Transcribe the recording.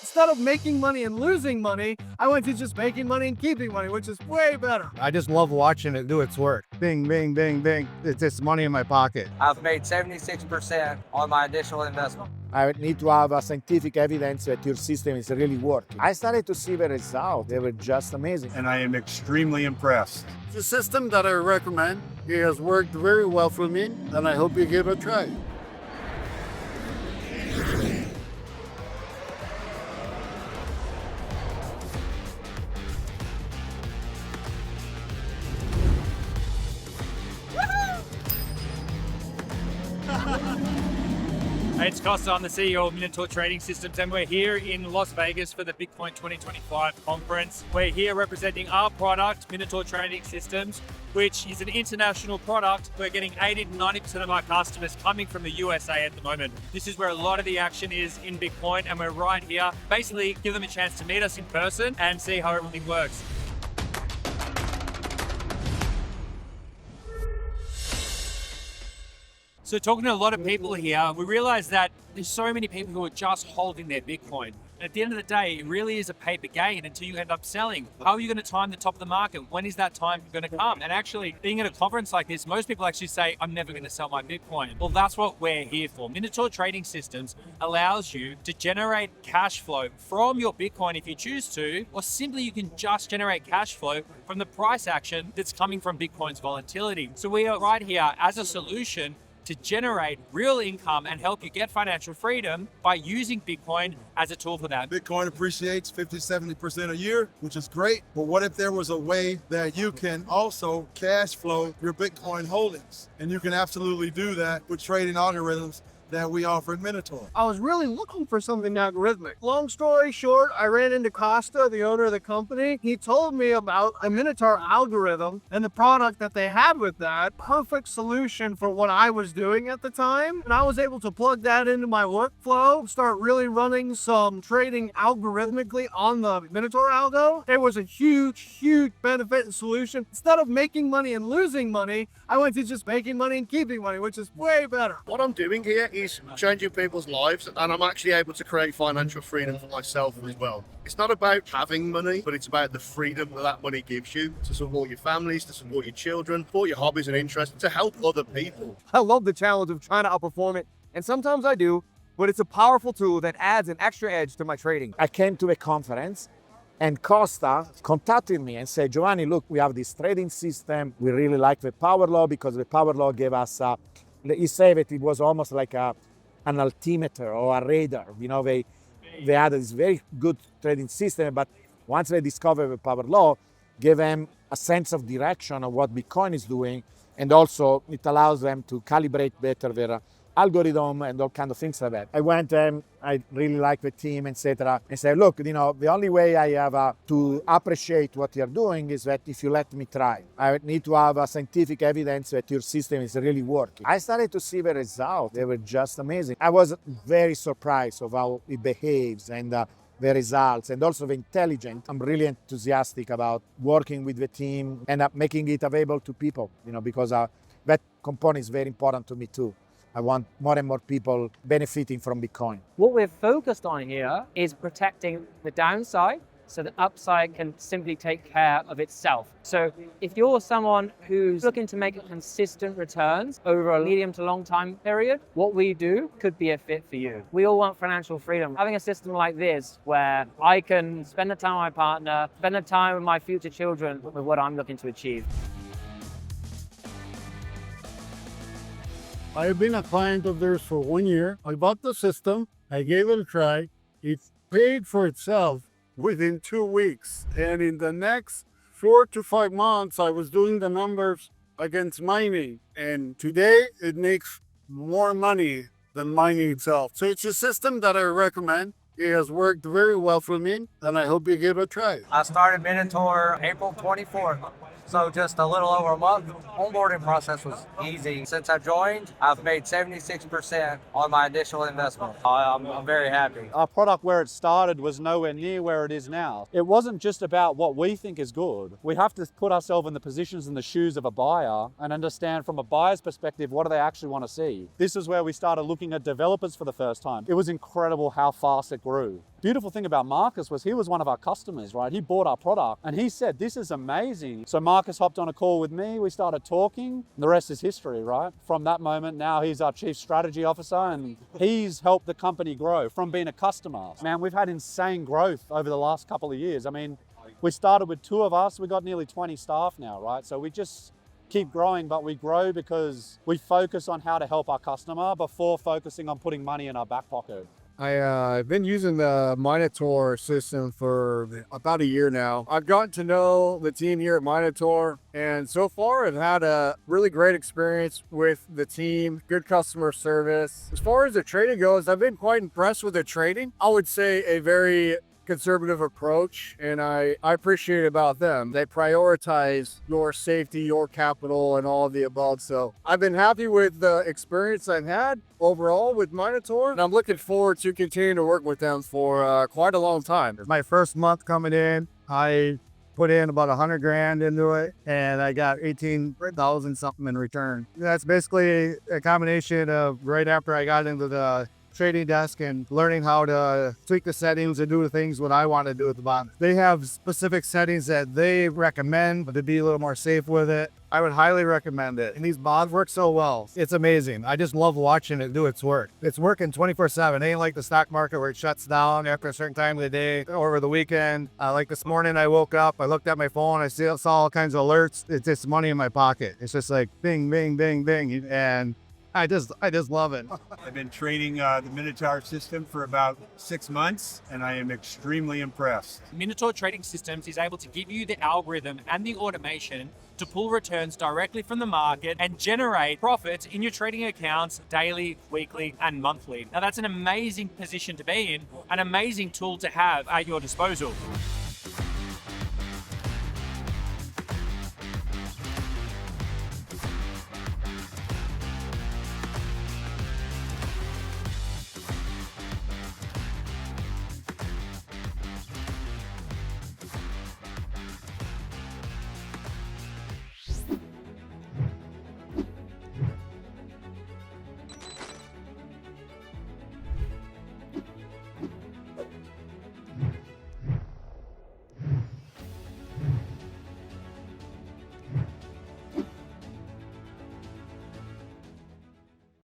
Instead of making money and losing money, I went to just making money and keeping money, which is way better. I just love watching it do its work. Bing, bing, bing, bing. It's just money in my pocket. I've made 76% on my initial investment. I need to have a scientific evidence that your system is really working. I started to see the results. They were just amazing. And I am extremely impressed. It's a system that I recommend. It has worked very well for me, and I hope you give it a try. Hey, it's Kosta. I'm the CEO of Minotaur Trading Systems, and we're here in Las Vegas for the Bitcoin 2025 conference. We're here representing our product, Minotaur Trading Systems, which is an international product. We're getting 80 to 90% of our customers coming from the USA at the moment. This is where a lot of the action is in Bitcoin, and we're right here. Basically, give them a chance to meet us in person and see how everything works. So talking to a lot of people here, we realize that there's so many people who are just holding their Bitcoin. At the end of the day, it really is a paper gain until you end up selling. How are you going to time the top of the market? When is that time going to come? And actually, being at a conference like this, most people actually say, I'm never going to sell my Bitcoin. Well, that's what we're here for. Minotaur Trading Systems allows you to generate cash flow from your Bitcoin if you choose to, or simply you can just generate cash flow from the price action that's coming from Bitcoin's volatility. So we are right here as a solution to generate real income and help you get financial freedom by using Bitcoin as a tool for that. Bitcoin appreciates 50, 70% a year, which is great. But what if there was a way that you can also cash flow your Bitcoin holdings? And you can absolutely do that with trading algorithms that we offer at Minotaur. I was really looking for something algorithmic. Long story short, I ran into Kosta, the owner of the company. He told me about a Minotaur algorithm and the product that they had with that. Perfect solution for what I was doing at the time. And I was able to plug that into my workflow, start really running some trading algorithmically on the Minotaur algo. It was a huge, huge benefit and solution. Instead of making money and losing money, I went to just making money and keeping money, which is way better. What I'm doing here is changing people's lives, and I'm actually able to create financial freedom for myself as well. It's not about having money, but it's about the freedom that money gives you to support your families, to support your children, for your hobbies and interests, to help other people. I love the challenge of trying to outperform it, and sometimes I do, but it's a powerful tool that adds an extra edge to my trading. I came to a conference and Kosta contacted me and said, Giovanni, look, we have this trading system. We really like the power law because the power law gave us, he said that it was almost like an altimeter or a radar. You know, they had this very good trading system, but once they discovered the power law, gave them a sense of direction of what Bitcoin is doing, and also it allows them to calibrate better their algorithm and all kind of things like that. I went and I really like the team, etc. And said, look, you know, the only way I have to appreciate what you're doing is that if you let me try. I need to have a scientific evidence that your system is really working. I started to see the results. They were just amazing. I was very surprised of how it behaves and the results and also the intelligence. I'm really enthusiastic about working with the team and making it available to people, you know, because that component is very important to me too. I want more and more people benefiting from Bitcoin. What we're focused on here is protecting the downside so the upside can simply take care of itself. So if you're someone who's looking to make consistent returns over a medium to long time period, what we do could be a fit for you. We all want financial freedom. Having a system like this where I can spend the time with my partner, spend the time with my future children with what I'm looking to achieve. I've been a client of theirs for 1 year. I bought the system, I gave it a try. It paid for itself within 2 weeks. And in the next 4 to 5 months, I was doing the numbers against mining. And today it makes more money than mining itself. So it's a system that I recommend. It has worked very well for me, and I hope you give it a try. I started Minotaur April 24th. So just a little over a month. Onboarding process was easy. Since I joined, I've made 76% on my initial investment. I'm very happy. Our product where it started was nowhere near where it is now. It wasn't just about what we think is good. We have to put ourselves in the positions and the shoes of a buyer and understand from a buyer's perspective, what do they actually want to see? This is where we started looking at developers for the first time. It was incredible how fast it grew. beautiful thing about Marcus was he was one of our customers, right? He bought our product and he said, this is amazing. So Marcus hopped on a call with me. We started talking. The rest is history, right? From that moment, now he's our chief strategy officer and he's helped the company grow from being a customer. Man, we've had insane growth over the last couple of years. I mean, we started with 2 of us. We got nearly 20 staff now, right? So we just keep growing, but we grow because we focus on how to help our customer before focusing on putting money in our back pocket. I've been using the Minotaur system for about a year now. I've gotten to know the team here at Minotaur, and so far I've had a really great experience with the team, good customer service. As far as the trading goes, I've been quite impressed with the trading. I would say a very conservative approach, and I appreciate about them. They prioritize your safety, your capital, and all of the above. So I've been happy with the experience I've had overall with Minotaur, and I'm looking forward to continuing to work with them for quite a long time. My first month coming in, I put in about 100 grand into it, and I got 18,000 something in return. That's basically a combination of right after I got into the trading desk and learning how to tweak the settings and do the things what I want to do at the bottom. They have specific settings that they recommend, but to be a little more safe with it, I would highly recommend it. And these bonds work so well. It's amazing. I just love watching it do its work. It's working 24/7. It ain't like the stock market where it shuts down after a certain time of the day or over the weekend. Like this morning, I woke up, I looked at my phone, I saw all kinds of alerts. It's just money in my pocket. It's just like bing, bing, bing, bing. And I just love it. I've been trading the Minotaur system for about 6 months, and I am extremely impressed. Minotaur Trading Systems is able to give you the algorithm and the automation to pull returns directly from the market and generate profits in your trading accounts daily, weekly, and monthly. Now that's an amazing position to be in, an amazing tool to have at your disposal.